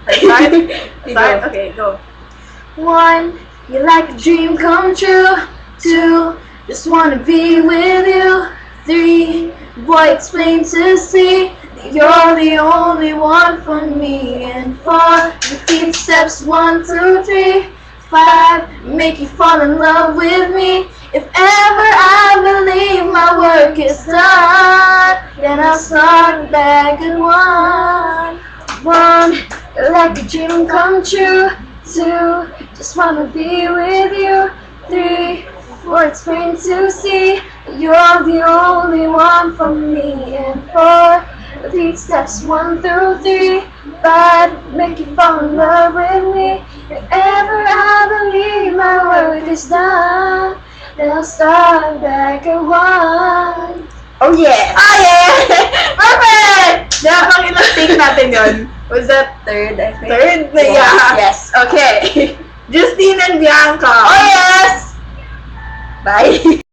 Start? Start? Okay, go. 1, you like a dream come true. 2, just wanna be with you. 3, boy, it's plain to see that you're the only one for me. And 4, repeat steps 1 through 3. 5, make you fall in love with me. If ever I believe my work is done, then I'll start back at 1. 1, like a dream come true. 2, just wanna be with you. 3, 4, it's plain to see you're the only one for me. And 4, repeat steps 1 through 3. 5, make you fall in love with me. If ever I believe my work is done, then I'll start back at 1. Oh yeah! Oh yeah! Perfect! Dapat ilang take natin yun? Was that third, I think? Third? Yeah. Yes. Okay. Justine and Bianca. Oh yes! Bye.